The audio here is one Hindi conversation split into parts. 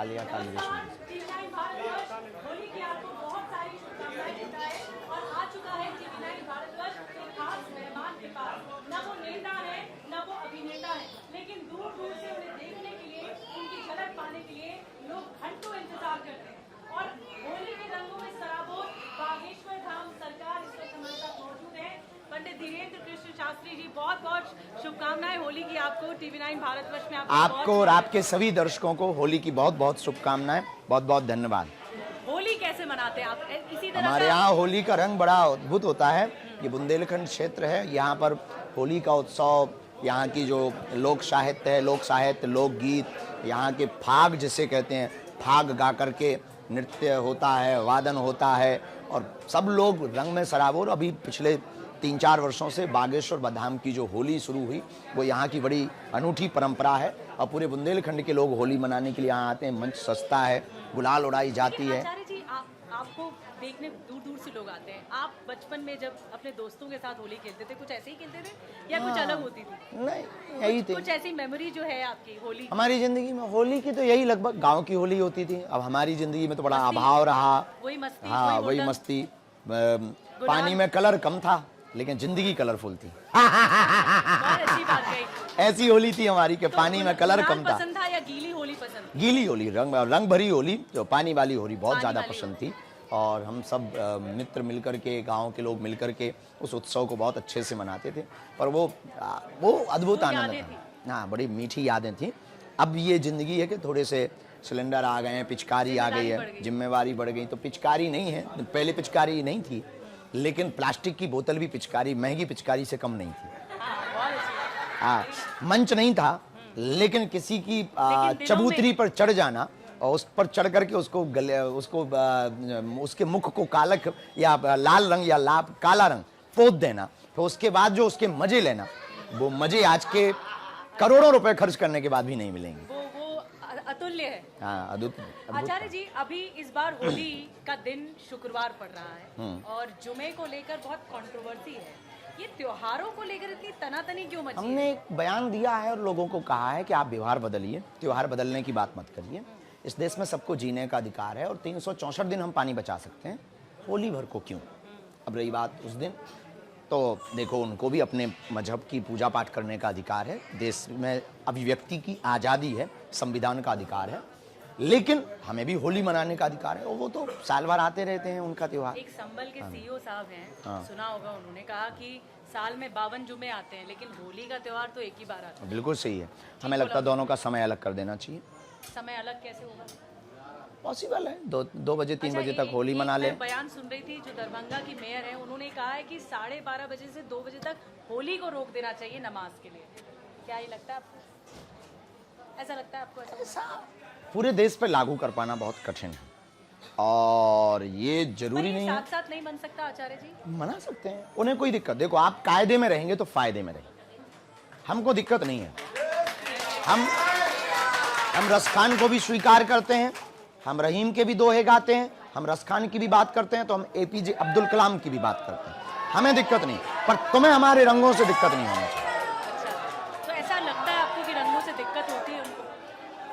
कालिया काली रेशमी। होली की आपको बहुत सारी शुभकामनाएं देता है और आ चुका है टीवी9 भारतवर्ष के खास मेहमान के पास। न वो नेता है न वो अभिनेता है, लेकिन दूर दूर से उन्हें देखने के लिए, उनकी झलक पाने के लिए लोग घंटों इंतजार करते हैं। और होली के रंगों में सराबोर बागेश्वर धाम सरकार इस वक्त हमारे साथ मौजूद है। पंडित धीरेन्द्र कृष्ण शास्त्री जी, बहुत बहुत शुभकामनाएं होली की आपको। टीवी9 भारतवर्ष में आपको और आपके सभी दर्शकों को होली की बहुत बहुत शुभकामनाएं, बहुत बहुत धन्यवाद। होली कैसे मनाते हैं आप? इसी तरह हमारे यहाँ होली का रंग बड़ा अद्भुत होता है। ये बुंदेलखंड क्षेत्र है, यहाँ पर होली का उत्सव, यहाँ की जो लोक साहित्य है, लोकगीत, यहाँ के फाग जिसे कहते हैं, फाग गा करके नृत्य होता है, वादन होता है और सब लोग रंग में सराबोर। अभी पिछले 3-4 वर्षों से बागेश्वर धाम की जो होली शुरू हुई वो यहाँ की बड़ी अनूठी परंपरा है और पूरे बुंदेलखंड के लोग होली मनाने के लिए यहाँ आते हैं। मंच सस्ता है, गुलाल उड़ाई जाती है। आचार्य जी, आपको देखने दूर दूर से लोग आते हैं। आप बचपन में जब अपने दोस्तों के साथ होली खेलते थे, कुछ ऐसे ही खेलते थे या कुछ अलग होती थी? नहीं, यही थी कुछ ऐसी मेमोरी जो है आपकी होली? हमारी जिंदगी में होली की तो यही लगभग गांव की होली होती थी। अब हमारी जिंदगी में तो बड़ा अभाव रहा। वही मस्ती, हाँ, वही मस्ती। पानी में कलर कम था लेकिन जिंदगी कलरफुल थी। बहुत अच्छी बात कही। ऐसी होली थी हमारी कि पानी में कलर कम था। पसंद था या गीली होली पसंद? गीली होली, रंग भरी होली। जो पानी वाली होली बहुत ज़्यादा पसंद थी और हम सब मित्र मिलकर के, गांव के लोग मिलकर के उस उत्सव को बहुत अच्छे से मनाते थे। पर वो अद्भुत आनंद था। हाँ, बड़ी मीठी यादें थी। अब ये जिंदगी है कि थोड़े से सिलेंडर आ गए हैं, पिचकारी आ गई है, जिम्मेवारी बढ़ गई, तो पिचकारी नहीं है। पहले पिचकारी नहीं थी लेकिन प्लास्टिक की बोतल भी पिचकारी, महंगी पिचकारी से कम नहीं थी। हाँ, मंच नहीं था लेकिन किसी की चबूतरी पर चढ़ जाना और उस पर चढ़ करके उसको उसके मुख को कालक या लाल रंग या काला रंग पोत देना, तो उसके बाद जो उसके मजे लेना, वो मजे आज के करोड़ों रुपए खर्च करने के बाद भी नहीं मिलेंगे। वो अतुल्य है। हाँ, अद्भुत। आचार्य जी, अभी इस बार होली का दिन शुक्रवार पड़ रहा है और जुमे को लेकर बहुत कंट्रोवर्सी है। ये त्योहारों को लेकर इतनी तनातनी क्यों मची? हमने एक बयान दिया है और लोगों को कहा है कि आप व्यवहार बदलिए, त्योहार बदलने की बात मत करिए। इस देश में सबको जीने का अधिकार है और 364 दिन हम पानी बचा सकते हैं, होली भर को क्यों? अब रही बात उस दिन, तो देखो उनको भी अपने मजहब की पूजा पाठ करने का अधिकार है। देश में अभिव्यक्ति की आज़ादी है, संविधान का अधिकार है, लेकिन हमें भी होली मनाने का अधिकार है और वो तो साल भर आते रहते हैं उनका त्योहार। एक संबल के सीईओ साहब हैं, सुना होगा, उन्होंने कहा कि साल में 52 जुमे आते हैं लेकिन होली का त्योहार तो एक ही बार आता है। बिल्कुल सही है। हमें लगता है दोनों का समय अलग कर देना चाहिए। समय अलग कैसे होगा? पॉसिबल है, 2 बजे 3 बजे तक होली मना ले। बयान सुन रही थी, जो दरभंगा की मेयर है, उन्होंने कहा है कि 12:30 बजे से 2 बजे तक होली को रोक देना चाहिए नमाज के लिए। क्या ये लगता है आपको? ऐसा लगता है आपको? ऐसा पूरे देश पे लागू कर पाना बहुत कठिन है और ये जरूरी नहीं है। साथ साथ नहीं बन सकता आचार्य जी? मना सकते हैं, उन्हें कोई दिक्कत। देखो, आप कायदे में रहेंगे तो फायदे में रहेंगे, हमको दिक्कत नहीं है। हम रसखान को भी स्वीकार करते हैं, हम रहीम के भी दोहे गाते हैं, हम रसखान की भी बात करते हैं, तो हम APJ अब्दुल कलाम की भी बात करते हैं। हमें दिक्कत नहीं, पर तुम्हें हमारे रंगों से दिक्कत नहीं होनी चाहिए। अच्छा, तो ऐसा लगता है आपको कि रंगों से दिक्कत होती है उनको?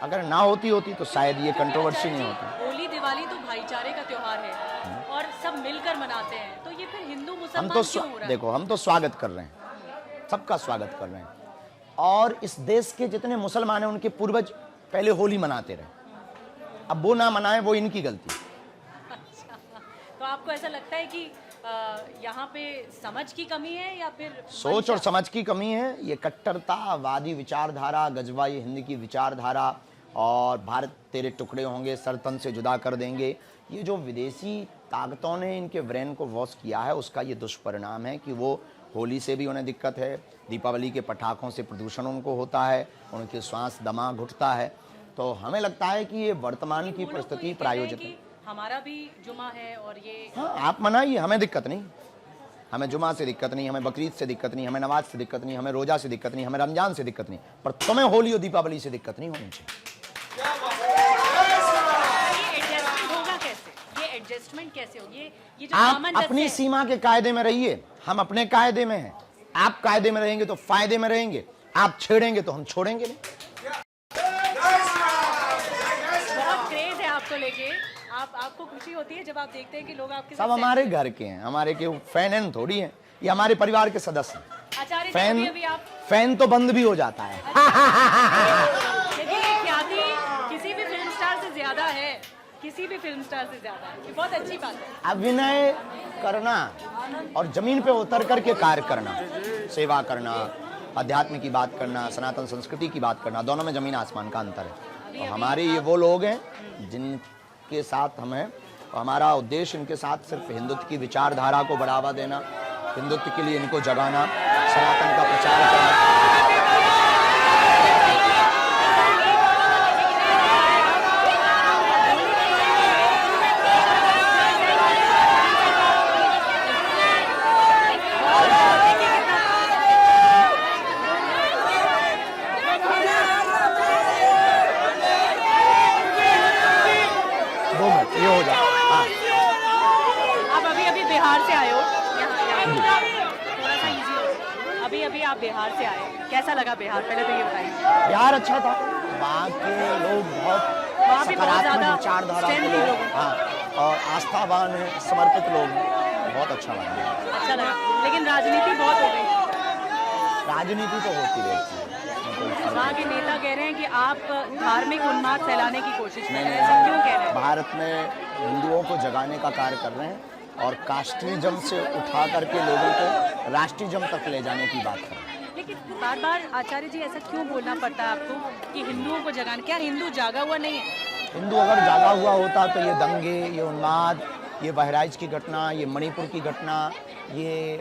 अगर ना होती तो शायद ये कंट्रोवर्सी नहीं होती। होली दिवाली तो भाईचारे का त्योहार है और सब मिलकर मनाते हैं, तो ये फिर हिंदू मुसलमान क्यों हो रहा है? देखो, हम तो स्वागत कर रहे हैं, सबका स्वागत कर रहे हैं और इस देश के जितने मुसलमान हैं उनके पूर्वज पहले होली मनाते रहे, अब वो ना मनाए, वो इनकी गलती। अच्छा, तो आपको ऐसा लगता है कि यहाँ पे समझ की कमी है या फिर सोच और समझ की कमी है? ये कट्टरतावादी विचारधारा, गजवाई हिंद की विचारधारा और भारत तेरे टुकड़े होंगे, सर तन से जुदा कर देंगे, ये जो विदेशी ताकतों ने इनके ब्रेन को वॉश किया है, उसका ये दुष्परिणाम है कि वो होली से भी उन्हें दिक्कत है, दीपावली के पटाखों से प्रदूषण उनको होता है, उनके श्वास दमा घुटता है। तो हमें लगता है कि ये वर्तमान की परिस्थिति प्रायोजित है। हमारा भी जुमा है और ये हाँ, आप मनाइए, हमें दिक्कत नहीं। हमें जुमा से दिक्कत नहीं, हमें बकरीद से दिक्कत नहीं, हमें नमाज से दिक्कत नहीं, हमें रोजा से दिक्कत नहीं, हमें रमजान से दिक्कत नहीं, पर तुम्हें होली और दीपावली से दिक्कत नहीं होनी चाहिए। एडजस्टमेंट कैसे होगी? ये जो आप अपनी सीमा के कायदे में रहिए, हम अपने कायदे में हैं। आप कायदे में रहेंगे तो फायदे में रहेंगे, आप छेड़ेंगे तो हम छोड़ेंगे नहीं। बहुत आपको खुशी होती है जब आप देखते हैं कि लोग आपके सब साथ हमारे घर के हैं, हमारे के फैन हैं थोड़ी हैं, ये हमारे परिवार के सदस्य हैं। आचार्य जी फैन अभी आप फैन तो बंद भी हो जाता है। देखिए ये ख्याति किसी भी फिल्म स्टार से ज्यादा है, किसी भी फिल्म स्टार से ज्यादा है, ये बहुत अच्छी बात है। अभिनय करना और जमीन पे उतर करके कार्य करना, सेवा करना, अध्यात्म की बात करना, सनातन संस्कृति की बात करना, दोनों में जमीन आसमान का अंतर है। तो हमारे ये वो लोग हैं जिनके साथ हमें, हमारा उद्देश्य इनके साथ सिर्फ हिंदुत्व की विचारधारा को बढ़ावा देना, हिंदुत्व के लिए इनको जगाना, सनातन का प्रचार करना। ये हो जाए। हाँ, आप अभी बिहार से आए हो, यहाँ थोड़ा सा इजी हो। अभी आप बिहार से आए, कैसा लगा बिहार, पहले तो ये बताइए। बिहार अच्छा था, वहाँ के लोग वहाँ बहुत भी बहुत सकारात्मक ज्यादा विचारधारा के strength लोग, लोग हैं। हाँ, और आस्थावान हैं, समर्पित लोग हैं, बहुत अच्छा लगा। अच्छा लगा, लेकिन राजनीति बहुत हो गई। राजनीति तो होती रहती है, इसमें कोई फर्क वहाँ नहीं। के नेता कह रहे हैं कि आप धार्मिक उन्माद फैलाने की कोशिश कर नहीं, रहे हैं, ऐसा क्यों कह रहे हैं? भारत में हिंदुओं को जगाने का कार्य कर रहे हैं और कास्ट्रिज्म से उठा करके लोगों को राष्ट्रीयज्म तक ले जाने की बात कर रहे हैं। लेकिन बार बार आचार्य जी ऐसा क्यों बोलना पड़ता है आपको कि हिंदुओं को जगाने? क्या हिंदू जागा हुआ नहीं है? हिंदू अगर जागा हुआ होता तो ये दंगे, ये उन्माद, ये बहराइच की घटना, ये मणिपुर की घटना, ये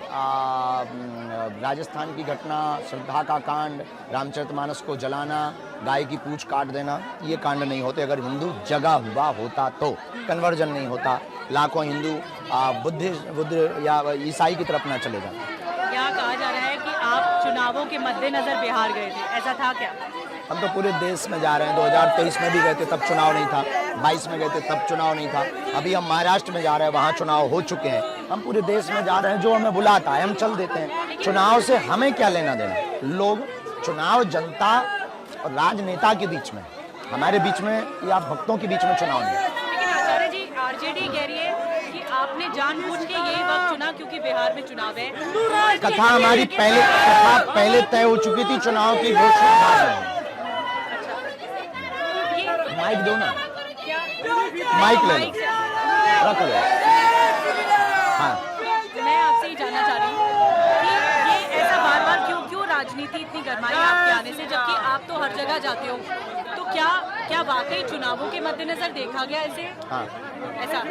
राजस्थान की घटना, श्रद्धा का कांड, रामचरितमानस को जलाना, गाय की पूंछ काट देना, ये कांड नहीं होते अगर हिंदू जगा हुआ होता तो। कन्वर्जन नहीं होता, लाखों हिंदू बुद्ध या ईसाई की तरफ ना चले जाते। यहाँ कहा जा रहा है कि आप चुनावों के मद्देनजर बिहार गए थे, ऐसा था क्या? हम तो पूरे देश में जा रहे हैं, 2023 में भी गए थे तब चुनाव नहीं था, 22 में गए थे तब चुनाव नहीं था, अभी हम महाराष्ट्र में जा रहे हैं, वहाँ चुनाव हो चुके हैं। हम पूरे देश में जा रहे हैं, जो हमें बुलाता है हम चल देते हैं। चुनाव से हमें क्या लेना देना? लोग, चुनाव जनता और राजनेता के बीच में, हमारे बीच में या भक्तों के बीच में चुनाव नहीं है। लेकिन आचार्य जी आरजेडी कह रही है कि आपने जानबूझ के यही वक्त चुना क्योंकि बिहार में चुनाव है। कथा हमारी पहले तय हो चुकी थी, चुनाव की घोषणा बाद में। माइक दो ना, माइक ले लो, रख लो। हाँ, मैं आपसे ही जानना चाह रही हूँ कि ये ऐसा बार बार क्यों राजनीति इतनी गरमाई आपके आने से, जबकि आप तो हर जगह जाते हो, तो क्या वाकई चुनावों के मद्देनजर देखा गया ऐसे? हाँ, ऐसा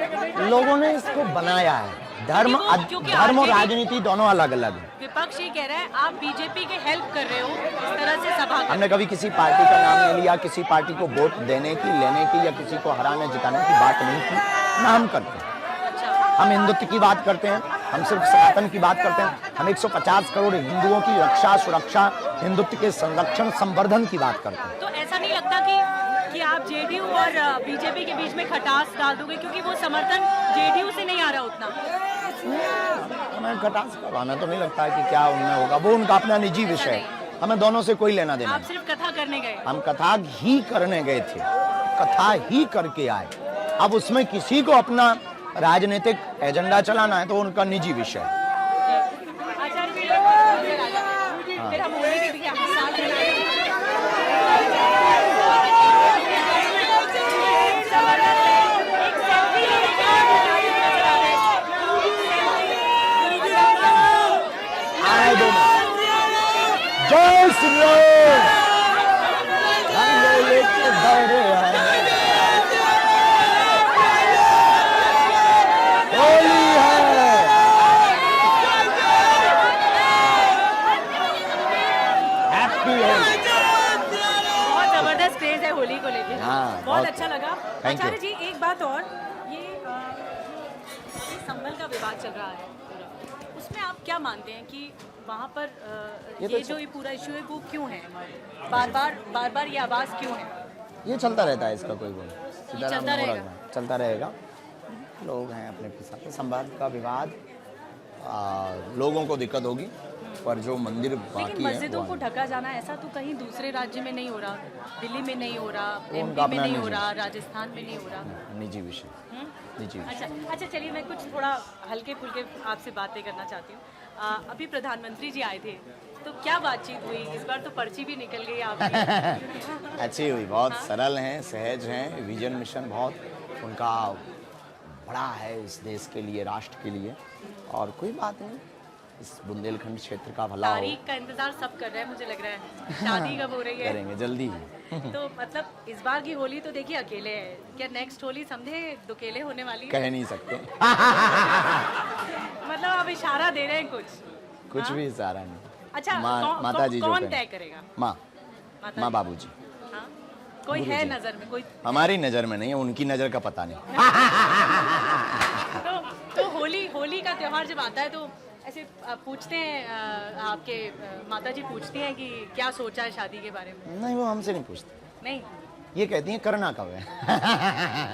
लोगों ने इसको बनाया है। धर्म क्योंकि धर्म और RJD राजनीति दोनों अलग अलग है। विपक्ष ये कह रहा है आप बीजेपी के हेल्प कर रहे हो इस तरह से सभा कर। हमने कभी किसी पार्टी का नाम नहीं लिया, किसी पार्टी को वोट देने की, लेने की या किसी को हराने जिताने की बात नहीं की, ना हम करते हैं। अच्छा, हम हिंदुत्व की बात करते हैं, हम सिर्फ सनातन की बात करते हैं, हम 150 करोड़ हिंदुओं की रक्षा, सुरक्षा, हिंदुत्व के संरक्षण, संवर्धन की बात करते हैं। तो ऐसा नहीं लगता कि आप जेडीयू और बीजेपी के बीच में खटास डाल दोगे, क्योंकि वो समर्थन जेडीयू से नहीं आ रहा उतना? हमें खटास करवाना तो नहीं लगता है कि क्या उनमें होगा, वो उनका अपना निजी विषय है, हमें दोनों से कोई लेना देना आप नहीं। सिर्फ कथा करने गए? हम कथा ही करने गए थे, कथा ही करके आए। अब उसमें किसी को अपना राजनीतिक एजेंडा चलाना है तो उनका निजी विषय है। आचार्य जी फिर हम बोलेंगे कि आप साथ में जय श्री राम, रंग लेके दौड़े हैं, होली है। हैप्पी होली। बहुत जबरदस्त क्रेज है होली को लेकर। हाँ, बहुत अच्छा लगा। Thank you. आचार्य जी एक बात और, ये संभल का विवाद चल रहा है पूरा, उसमें आप क्या मानते हैं कि वहाँ पर ये जो ये पूरा इशू है वो क्यों है? बार बार ये आवाज़ क्यों है? ये चलता रहता है, इसका कोई बोल चलता रहेगा? चलता रहेगा। लोग हैं अपने साथ, संवाद का विवाद, लोगों को दिक्कत होगी, पर जो मंदिर बाकी लेकिन है मस्जिदों को वो ढका जाना ऐसा तो कहीं दूसरे राज्य में नहीं हो रहा, दिल्ली में नहीं हो रहा, वो एमपी उनका में अपना नहीं हो निजी रहा, राजस्थान में नहीं हो रहा। निजी विषय। जी। अच्छा चलिए, मैं कुछ थोड़ा हल्के फुल्के आपसे बातें करना चाहती हूँ। अभी प्रधानमंत्री जी आए थे, तो क्या बातचीत हुई? इस बार तो पर्ची भी निकल गई आपकी। अच्छी हुई, बहुत सरल हैं, सहज हैं, विजन मिशन बहुत उनका बड़ा है इस देश के लिए, राष्ट्र के लिए। और कोई बात नहीं, इस बुंदेलखंड क्षेत्र का भला हो। तारीख का इंतजार सब कर रहे हैं, मुझे लग रहा है। शादी कब हो रही है? करेंगे जल्दी ही। तो मतलब इस बार की होली तो देखिए अकेले है, क्या नेक्स्ट होली समझे दुकेले होने वाली है? कह नहीं सकते। मतलब आप इशारा दे रहे हैं कुछ कुछ भी इशारा नहीं। अच्छा, माता जी जो कौन कहें। तय करेगा? माँ माता बाबूजी। हाँ? कोई है नजर में? कोई हमारी नजर में नहीं है, उनकी नजर का पता नहीं। तो होली का त्योहार जब आता है तो ऐसे पूछते हैं आपके माता जी पूछती हैं कि क्या सोचा है शादी के बारे में? नहीं, वो हमसे नहीं पूछते। नहीं, ये कहती हैं करना कब है।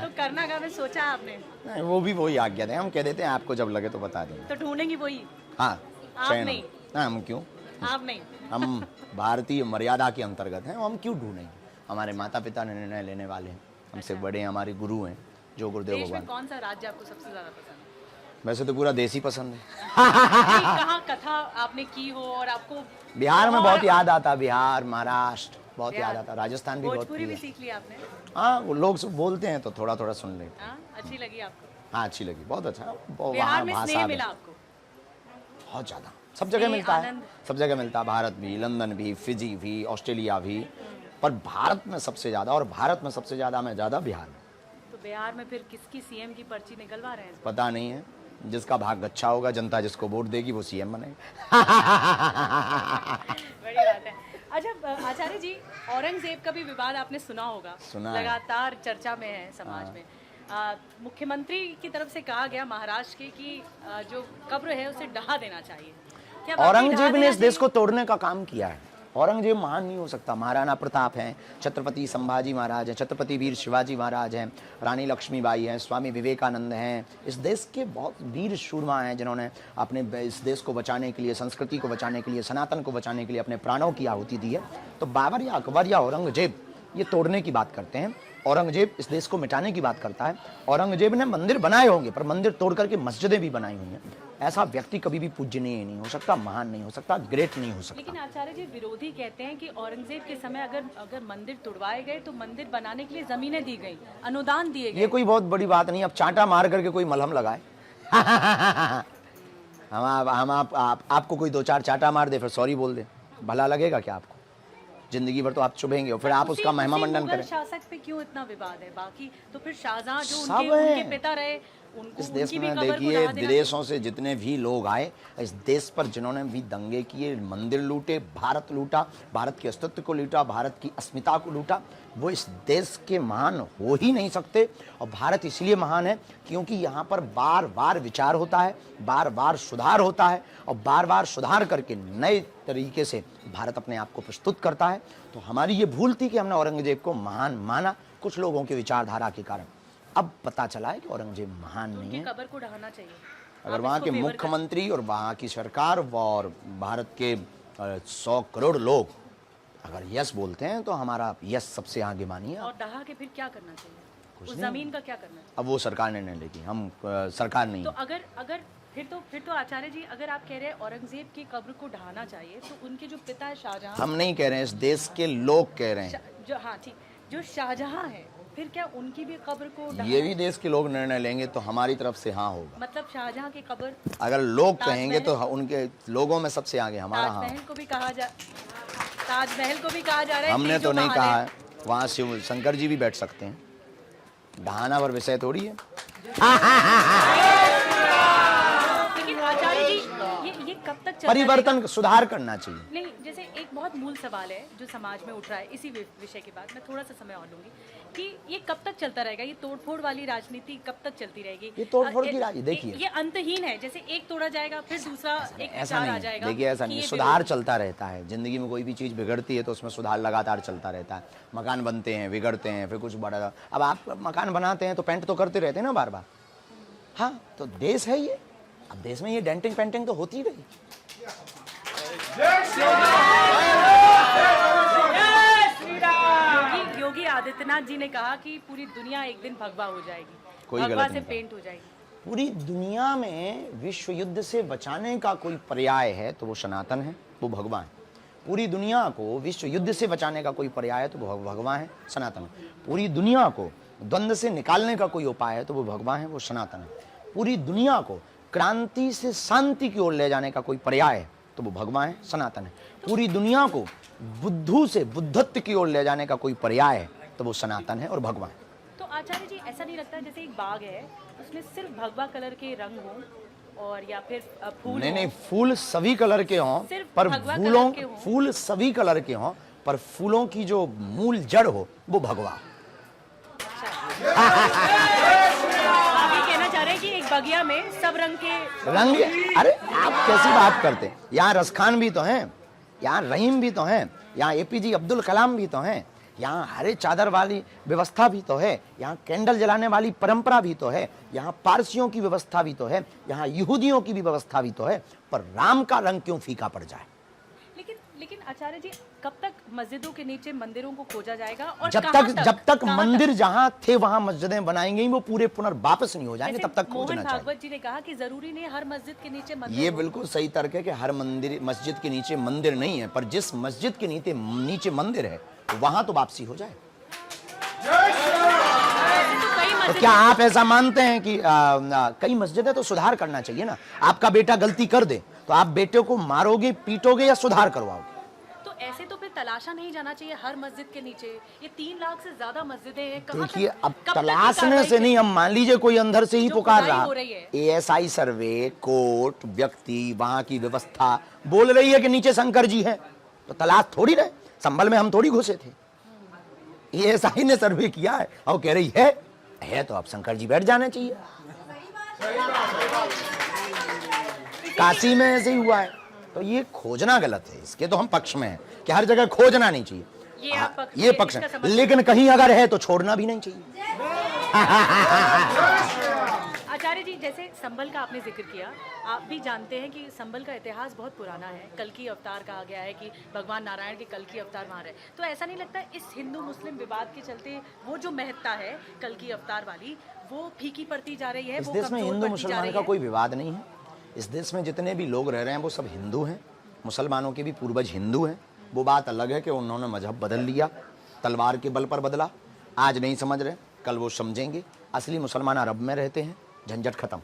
तो करना का में सोचा आपने? नहीं, वो भी वही आज्ञा दें, हम कह देते हैं आपको जब लगे तो बता देंगे। तो ढूंढेंगी वही? हाँ, आप चयन नहीं? ना, हम क्यों? आप नहीं? हम भारतीय मर्यादा के अंतर्गत हैं, हम क्यों ढूंढेंगे? हमारे माता पिता निर्णय लेने वाले हैं, हमसे बड़े हैं, हमारे गुरु हैं, जो गुरुदेव देश में भगवान। कौन सा राज्य आपको सबसे ज्यादा पसंद है? वैसे तो पूरा देश ही पसंद है। कहाँ कथा आपने की हो और आपको बिहार में बहुत याद आता, बिहार, महाराष्ट्र बहुत याद आता, राजस्थान भी बहुत भोजपुरी भी प्रिय है। सीख लिया आपने? हाँ, वो लोग सब बोलते हैं तो थोड़ा थोड़ा सुन लेते हैं। हाँ, अच्छी लगी आपको? हाँ, अच्छी लगी, बहुत अच्छा। बिहार वहाँ में भाषा स्नेह भी मिला आपको? बहुत ज्यादा, सब जगह स्नेह, मिलता है, आनंद? सब जगह मिलता है। भारत भी, लंदन भी, फिजी भी, ऑस्ट्रेलिया भी, पर भारत में सबसे ज्यादा, और भारत में सबसे ज्यादा मैं ज्यादा बिहार में। तो बिहार में फिर किसकी सीएम की पर्ची निकलवा रहे हैं? पता नहीं है, जिसका भाग अच्छा होगा, जनता जिसको वोट देगी वो सीएम बनेगा। बड़ी बात है। अच्छा आचार्य जी, औरंगजेब का भी विवाद आपने सुना होगा, सुना है। लगातार चर्चा में है समाज में। मुख्यमंत्री की तरफ से कहा गया महाराष्ट्र के कि जो कब्र है उसे ढहा देना चाहिए। क्या वाकई ढहा औरंगजेब ने देना इस देश चाहिए? को तोड़ने का काम किया है। औरंगजेब महान नहीं हो सकता। महाराणा प्रताप हैं, छत्रपति संभाजी महाराज हैं, छत्रपति वीर शिवाजी महाराज हैं, रानी लक्ष्मीबाई हैं, स्वामी विवेकानंद हैं। इस देश के बहुत वीर शूरमा हैं जिन्होंने अपने इस देश को बचाने के लिए, संस्कृति को बचाने के लिए, सनातन को बचाने के लिए अपने प्राणों की आहुति दी है। तो बाबर या अकबर या औरंगजेब ये तोड़ने की बात करते हैं, औरंगजेब इस देश को मिटाने की बात करता है। औरंगजेब ने मंदिर बनाए होंगे पर मंदिर तोड़ करके मस्जिदें भी बनाई हुई हैं। ऐसा व्यक्ति कभी भी पूजनीय नहीं हो सकता, महान नहीं हो सकता, ग्रेट नहीं हो सकता। लेकिन आचार्य जी, विरोधी कहते हैं कि औरंगजेब के समय अगर मंदिर तुड़वाए गए तो मंदिर बनाने के लिए जमीनें दी गई, अनुदान दिए ये गए। कोई बहुत बड़ी बात नहीं। अब चांटा मार करके कोई मलहम लगाए। आपको कोई दो चार चांटा मार दे फिर सॉरी बोल दे, भला लगेगा क्या आपको? जिंदगी भर तो आप चुभेंगे और फिर आप उसका महिमा मंडन करें। शासक पे क्यों इतना विवाद है? बाकी तो फिर शाहजहां जो सब उनके हैं। पिता रहे, उनको इस देश उनकी भी में कब्र को देखिए, ढहा देना विदेशों से जितने भी लोग आए इस देश पर, जिन्होंने भी दंगे किए, मंदिर लूटे, भारत लूटा, भारत के अस्तित्व को लूटा, भारत की अस्मिता को लूटा, वो इस देश के महान हो ही नहीं सकते। और भारत इसलिए महान है क्योंकि यहाँ पर बार बार विचार होता है, बार बार सुधार होता है, और बार बार सुधार करके नए तरीके से भारत अपने आप को प्रस्तुत करता है। तो हमारी ये भूल थी कि हमने औरंगजेब को महान माना कुछ लोगों की विचारधारा के कारण। अब पता चला है कि औरंगजेब महान नहीं उनकी है। कब्र को ढहाना चाहिए। अगर आप वहाँ इसको के फेवर मुख्यमंत्री और वहाँ की सरकार और भारत के 100 करोड़ लोग अगर यस बोलते हैं तो हमारा यस सबसे आगे मानिए। और ढहा के फिर क्या करना चाहिए? कुछ उस नहीं। जमीन का क्या करना चाहिए? अब वो सरकार निर्णय लेगी, हम सरकार नहीं तो है। अगर फिर तो आचार्य जी, अगर आप कह रहे हैं औरंगजेब की कब्र को ढहाना चाहिए, तो उनके जो पिता है शाहजहां, हम नहीं कह रहे हैं, इस देश के लोग कह रहे हैं। जो हाँ ठीक, जो शाहजहां है, फिर क्या उनकी भी कब्र को ये भी देश के लोग निर्णय लेंगे तो हमारी तरफ से हाँ होगा। मतलब शाहजहां की कब्र, अगर लोग ताजमहल? कहेंगे तो उनके लोगों में सबसे आगे हमारा हाँ। ताजमहल को भी कहा जा रहा है। हमने तो तीजों नहीं महल कहा है, वहाँ शिव शंकर जी भी बैठ सकते हैं। ढहाना पर विषय थोड़ी है। लेकिन आचार्य जी, ये कब तक चलता परिवर्तन, सुधार करना चाहिए। नहीं, जैसे एक बहुत मूल सवाल है जो समाज में उठ रहा है, इसी विषय के बाद मैं थोड़ा सा समय और लूंगी कि ये कब तक चलता रहेगा? ये तोड़फोड़ वाली राजनीति कब तक चलती रहेगी? ये तोड़फोड़ की राजनीति देखिए, ये अंतहीन है। जैसे एक तोड़ा जाएगा फिर दूसरा एक ऐसा विचार आ नहीं, जाएगा। देखिए ऐसा कि नहीं, ये सुधार चलता रहता है। जिंदगी में कोई भी चीज़ बिगड़ती है तो उसमें सुधार लगातार चलता रहता है। मकान बनते हैं, बिगड़ते हैं, फिर कुछ बड़ा। अब आप मकान बनाते हैं तो पेंट तो करते रहते हैं ना बार बार। हाँ, तो देश है ये, अब देश में ये डेंटिंग पेंटिंग तो होती रही। योगी आदित्यनाथ जी ने कहा कि पूरी दुनिया एक दिन भगवा हो जाएगी। कोई भगवा गलत से नहीं कहा। पेंट हो जाएगी। पूरी दुनिया में विश्व युद्ध से बचाने का कोई पर्याय है तो वो सनातन है, वो भगवान है। पूरी दुनिया को विश्व युद्ध से बचाने का कोई पर्याय है तो वो भगवान है, सनातन है। पूरी दुनिया को द्वंद्व से निकालने का कोई उपाय है तो वो भगवान है, वो सनातन है। पूरी दुनिया को क्रांति से शांति की ओर ले जाने का कोई पर्याय है तो वो भगवान है, सनातन है। पूरी दुनिया को बुद्धू से बुद्धत्व की ओर ले जाने का कोई पर्याय है तो वो सनातन है और भगवान है। तो आचार्य जी, ऐसा नहीं लगता जैसे एक बाग है उसमें सिर्फ भगवा कलर के रंग हों और या फिर फूल नहीं हों? नहीं, फूल सभी कलर के हों सिर्फ पर भगवा फूलों कलर के हों। फूल सभी कलर के हों पर फूलों की जो मूल जड़ हो वो भगवा। आप ये कहना चाह रहे हैं कि एक बगिया में सब रंग के रंग, अरे आप कैसी बात करते हैं। यहाँ रसखान भी तो हैं, यहाँ रहीम भी तो हैं, यहाँ एपीजे अब्दुल कलाम भी तो हैं, यहाँ हरे चादर वाली व्यवस्था भी तो है, यहाँ कैंडल जलाने वाली परंपरा भी तो है, यहाँ पारसियों की व्यवस्था भी तो है, यहाँ यहूदियों की भी व्यवस्था भी तो है। पर राम का रंग क्यों फीका पड़ जाए? लेकिन लेकिन आचार्य जी, कब तक मस्जिदों के नीचे मंदिरों को खोजा जाएगा और जब तक कहाँ मंदिर जहाँ थे वहां मस्जिदें बनाएंगे वो पूरे पुनर्वापस नहीं हो जाएंगे, जैसे तब तक मोहन खोजना चाहिए। भागवत जी ने कहा कि जरूरी नहीं हर मस्जिद के नीचे मंदिर ये हो। बिल्कुल सही तर्क है कि हर मस्जिद के नीचे मंदिर नहीं है, पर जिस मस्जिद के नीचे मंदिर है वहां तो वापसी हो जाए। वैसे तो कई तो मस्जिद क्या आप ऐसा मानते हैं कि कई मस्जिदें तो सुधार करना चाहिए ना? आपका बेटा गलती कर दे तो आप बेटे को मारोगे, पीटोगे या सुधार करवाओगे? तो ऐसे तो फिर तलाशा नहीं जाना चाहिए हर मस्जिद के नीचे। ये 3 लाख से ज्यादा मस्जिदें हैं, कहाँ देखिए, तक- अब कब तक की तलाशने कार्रवाई से नहीं, अब मान लीजिए कोई अंदर से ही जो पुकार खुदाई रहा, हो रही है। एएसआई सर्वे, कोर्ट, व्यक्ति, वहां की व्यवस्था बोल रही है कि नीचे शंकर जी है, तो तलाश थोड़ी रहे। संभल में हम थोड़ी घुसे थे, एएसआई ने सर्वे किया है और कह रही है तो अब शंकर जी बैठ जाने चाहिए। काशी में ऐसे ही हुआ है, तो ये खोजना गलत है। इसके तो हम पक्ष में हैं कि हर जगह खोजना नहीं चाहिए, ये आप पक्ष ये में, पक्ष इसका है। समर्थन- लेकिन कहीं अगर है तो छोड़ना भी नहीं चाहिए। आचार्य जी, जैसे संभल का आपने जिक्र किया, आप भी जानते हैं कि संभल का इतिहास बहुत पुराना है। कल की अवतार कहा गया है कि भगवान नारायण के कल की अवतार वहाँ रहे। तो ऐसा नहीं लगता इस हिंदू मुस्लिम विवाद के चलते वो जो महत्ता है कल की अवतार वाली, वो फीकी पड़ती जा रही है? इस वो देश में कमजोर हिंदू पड़ती जा मुसलमान रही का है? कोई विवाद नहीं है। इस देश में जितने भी लोग रह रहे हैं वो सब हिंदू हैं। मुसलमानों के भी पूर्वज हिंदू हैं। वो बात अलग है कि उन्होंने मजहब बदल लिया, तलवार के बल पर बदला। आज नहीं समझ रहे, कल वो समझेंगे। असली मुसलमान अरब में रहते हैं, झंझट खत्म।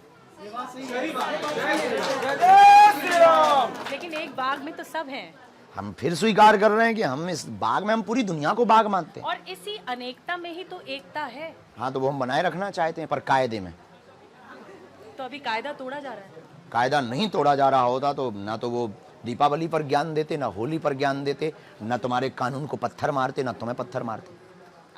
लेकिन एक बाग में तो सब हैं हम फिर स्वीकार कर रहे हैं कि हम इस बाग में, हम पूरी दुनिया को बाग मानते हैं। और इसी अनेकता में ही तो एकता है। हाँ, तो वो हम बनाए रखना चाहते हैं, पर कायदे में। तो अभी कायदा तोड़ा जा रहा है। कायदा नहीं तोड़ा जा रहा होता तो ना तो वो दीपावली पर ज्ञान देते, ना होली पर ज्ञान देते, ना तुम्हारे कानून को पत्थर मारते, ना तुम्हें पत्थर मारते।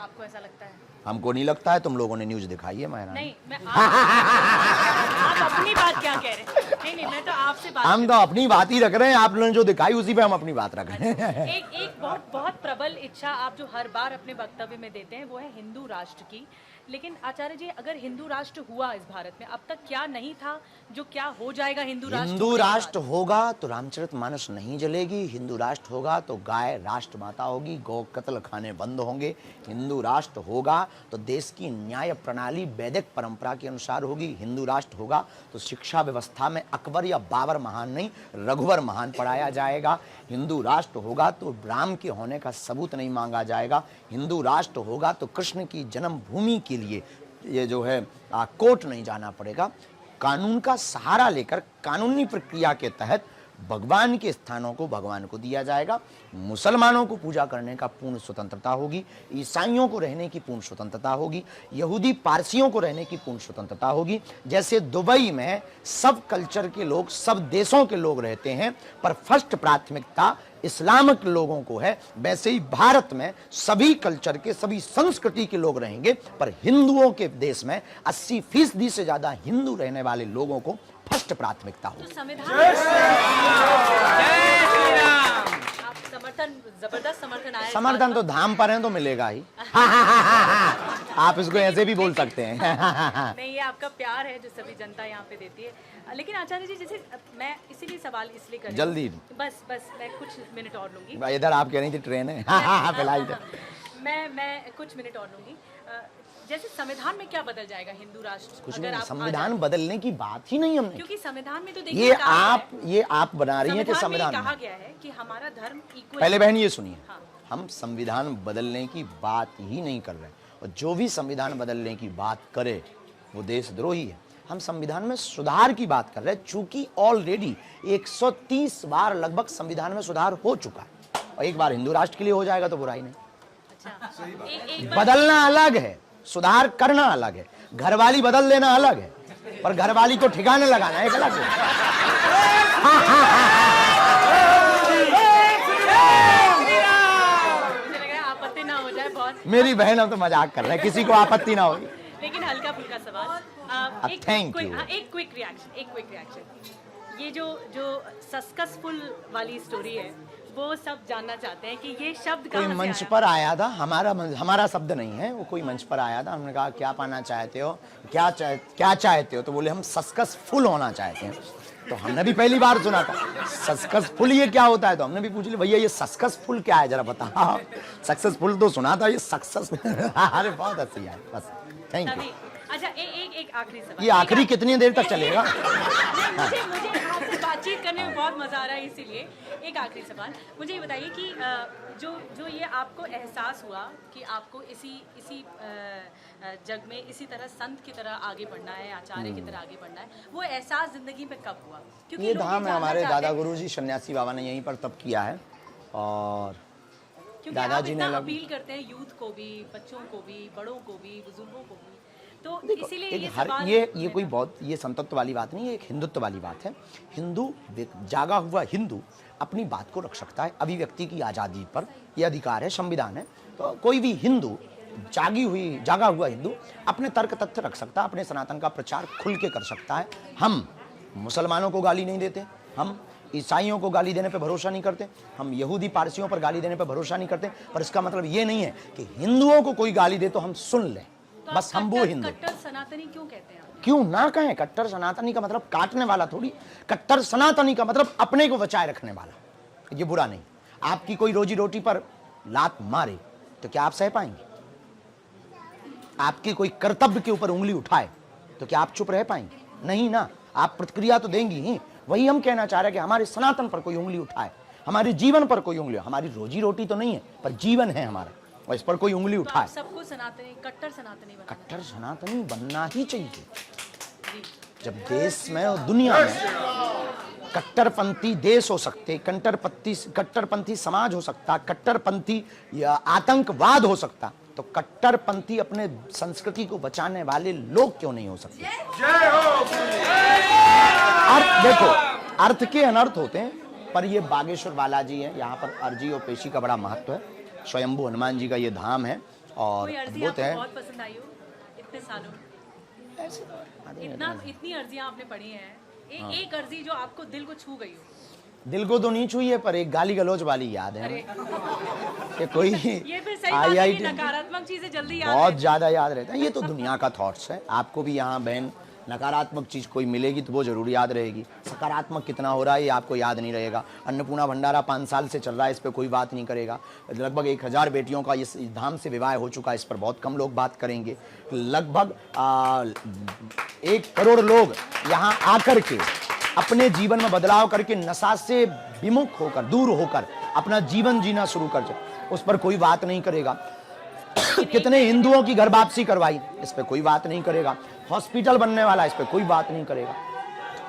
आपको ऐसा लगता है? हमको नहीं लगता है, तुम लोगों ने न्यूज दिखाई है महाराज। नहीं, मैं आप अपनी बात क्या कह रहे हैं? नहीं, मैं तो आपसे बात हम तो अपनी बात ही रख रहे हैं, आप लोगों ने जो दिखाई उसी पे हम अपनी बात रख रहे हैं। एक बहुत प्रबल इच्छा आप जो हर बार अपने वक्तव्य में देते हैं वो है हिंदू राष्ट्र की। लेकिन आचार्य जी, अगर हिंदू राष्ट्र हुआ इस भारत में, अब तक क्या नहीं था जो क्या हो जाएगा हिंदू राष्ट्र? हिंदू होने के बाद? राष्ट्र होगा तो रामचरितमानस नहीं जलेगी। हिंदू राष्ट्र होगा तो गाय राष्ट्र माता होगी, गौ कत्ल खाने बंद होंगे। हिंदू राष्ट्र होगा तो देश की न्याय प्रणाली वैदिक परंपरा के अनुसार होगी। हिंदू राष्ट्र होगा तो शिक्षा व्यवस्था में अकबर या बाबर महान नहीं, रघुवर महान पढ़ाया जाएगा। हिंदू राष्ट्र होगा तो राम के होने का सबूत नहीं मांगा जाएगा। हिंदू राष्ट्र होगा तो कृष्ण की जन्मभूमि के लिए ये जो है कोर्ट नहीं जाना पड़ेगा। कानून का सहारा लेकर कानूनी प्रक्रिया के तहत भगवान के स्थानों को भगवान को दिया जाएगा। मुसलमानों को पूजा करने का पूर्ण स्वतंत्रता होगी, ईसाइयों को रहने की पूर्ण स्वतंत्रता होगी, यहूदी पारसियों को रहने की पूर्ण स्वतंत्रता होगी। जैसे दुबई में सब कल्चर के लोग, सब देशों के लोग रहते हैं, पर फर्स्ट प्राथमिकता इस्लामिक लोगों को है, वैसे ही भारत में सभी कल्चर के, सभी संस्कृति के लोग रहेंगे, पर हिंदुओं के देश में 80% से ज्यादा हिंदू रहने वाले लोगों को फर्स्ट प्राथमिकता होगी। तो संविधान आप समर्थन, जबरदस्त समर्थन आया। समर्थन तो धाम पर है तो मिलेगा ही। आप इसको ऐसे भी बोल सकते हैं। नहीं, ये आपका प्यार है जो सभी जनता यहाँ पे देती है। लेकिन आचार्य जी, जैसे मैं इसीलिए सवाल इसलिए कर रही हूँ। जल्दी। बस मैं कुछ मिनट और लूंगी। इधर आप कह रही थी ट्रेन है। फ्लाइट है। मैं कुछ मिनट और लूंगी। जैसे संविधान में क्या बदल जाएगा हिंदू राष्ट्र कुछ अगर नहीं, आप संविधान बदलने की बात ही नहीं हमने, क्योंकि संविधान में तो ये देखिए आप बना रही हैं कि संविधान कहा गया है कि हमारा धर्म इक्वल। पहले बहन ये सुनिए, हाँ। हम संविधान बदलने की बात ही नहीं कर रहे, और जो भी संविधान बदलने की बात करे वो देशद्रोही है। हम संविधान में सुधार की बात कर रहे हैं, चूंकि ऑलरेडी 130 बार लगभग संविधान में सुधार हो चुका है, और एक बार हिंदू राष्ट्र के लिए हो जाएगा तो बुराई नहीं। अच्छा, एक बार बदलना अलग है, सुधार करना अलग है, घरवाली बदल देना अलग है, पर घरवाली को ठिकाने लगाना एक अलग है। मुझे लग रहा है आपत्ति ना हो जाए बहुत, मेरी बहन अब तो मजाक कर रहे हैं, किसी को आपत्ति ना होगी। लेकिन हल्का फुल्का सवाल। thank you. एक क्विक रिएक्शन। ये जो सक्सेसफुल वाली स्टोरी है वो सब जानना चाहते हैं कि ये शब्द कोई कहाँ से मंच आया? पर आया था, हमारा शब्द नहीं है वो, कोई मंच पर आया था, हमने कहा क्या पाना चाहते हो, क्या चाहते हो, तो बोले हम सक्सेसफुल होना चाहते हैं। तो हमने भी पहली बार सुना था सक्सेसफुल ये क्या होता है, तो हमने भी पूछ लिया भैया ये सक्सेसफुल क्या है जरा बताओ। सक्सेसफुल तो सुना था, ये सक्सेस अरे बहुत हंसी है, बस थैंक यू। तभी अच्छा एक आखिरी सवाल। ये आखिरी कितनी देर तक चलेगा? मुझे आपसे बातचीत करने में बहुत मजा आ रहा है, इसीलिए एक आखिरी सवाल। मुझे ये बताइए कि जो ये आपको एहसास हुआ कि आपको इसी जग में इसी तरह संत की तरह आगे बढ़ना है, आचार्य की तरह आगे बढ़ना है, वो एहसास जिंदगी में कब हुआ? क्योंकि ये लोग धाम है जानना हमारे चाहते हैं- दादा गुरु जी सन्यासी बाबा ने यहीं पर तप किया है, और क्योंकि दादाजी आप ने इतना लग- अपील करते हैं यूथ को भी, बच्चों को भी, बड़ों को भी, बुजुर्गों को भी, तो देखो, इसीलिए एक ये हर सवाल ये कोई बहुत ये संतत्व वाली बात नहीं है, एक हिंदुत्व वाली बात है। जागा हुआ हिंदू अपनी बात को रख सकता है, अभिव्यक्ति की आज़ादी पर यह अधिकार है, संविधान है। तो कोई भी हिंदू जागा हुआ हिंदू अपने तर्क तथ्य रख सकता है, अपने सनातन का प्रचार खुल के कर सकता है। हम मुसलमानों को गाली नहीं देते, हम ईसाइयों को गाली देने पे भरोसा नहीं करते, हम यहूदी पारसियों पर गाली देने पे भरोसा नहीं करते, पर इसका मतलब ये नहीं है कि हिंदुओं को कोई गाली दे तो हम सुन लें, तो बस आप हम वो हिंदू। कट्टर सनातनी क्यों कहते हैं आप? क्यों ना कहें? कट्टर सनातनी का मतलब काटने वाला थोड़ी, कट्टर सनातनी का मतलब अपने को बचाए रखने वाला। ये बुरा नहीं। आपकी कोई रोजी रोटी पर लात मारे तो क्या आप सह पाएंगे? आपके कोई कर्तव्य के ऊपर उंगली उठाए तो क्या आप चुप रह पाएंगे? नहीं ना, आप प्रतिक्रिया तो देंगी ही। वही हम कहना चाह रहे हैं कि हमारे सनातन पर कोई उंगली उठाए, हमारे जीवन पर कोई उंगली, हमारी रोजी रोटी तो नहीं है पर जीवन है हमारा, और इस पर कोई उंगली तो उठाए। आप सबको सनातनी, कट्टर सनातनी बनाना कट्टर सनातनी बनना ही चाहिए। जी। जब देश में और दुनिया में कट्टरपंथी देश हो सकते, कट्टरपंथी समाज हो सकता, कट्टरपंथी या आतंकवाद हो सकता, तो कट्टरपंथी अपने संस्कृति को बचाने वाले लोग क्यों नहीं हो सकते? अर्थ देखो, अर्थ के अनर्थ होते हैं, पर ये बागेश्वर बालाजी है, यहाँ पर अर्जी और पेशी का बड़ा महत्व है। स्वयंभू हनुमान जी का ये धाम है और कोई अर्जी अद्भुत आपको है। बहुत पसंद आई हो इतने सालों में? इतनी अर्जियां आपने पढ़ी हैं, एक अर्जी जो आपको दिल को छू गई हो? दिल को तो नहीं छुई है, पर एक गाली गलौज वाली याद है अरे कि कोई ये फिर सही बात है कि IIT नकारात्मक चीजें जल्दी याद बहुत है। ज्यादा याद रहता है। ये तो दुनिया का थॉट्स है। आपको भी यहाँ बहन नकारात्मक चीज कोई मिलेगी तो वो जरूर याद रहेगी, सकारात्मक कितना हो रहा है ये आपको याद नहीं रहेगा। अन्नपूर्णा भंडारा 5 साल से चल रहा है, इस पर कोई बात नहीं करेगा। लगभग 1000 बेटियों का इस धाम से विवाह हो चुका है, इस पर बहुत कम लोग बात करेंगे। लगभग 1 करोड़ लोग यहाँ आकर के अपने जीवन में बदलाव करके नशा से विमुख होकर, दूर होकर अपना जीवन जीना शुरू कर जाए, उस पर कोई बात नहीं करेगा। कितने हिंदुओं की घर वापसी करवाई, इस पे कोई बात नहीं करेगा। हॉस्पिटल बनने वाला, इस पे कोई बात नहीं करेगा।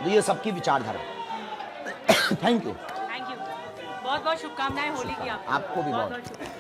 तो ये सबकी विचारधारा। Thank you. थैंक यू, बहुत बहुत शुभकामनाएं होली की आपको। आपको भी बहुत। शुभकामनाएं।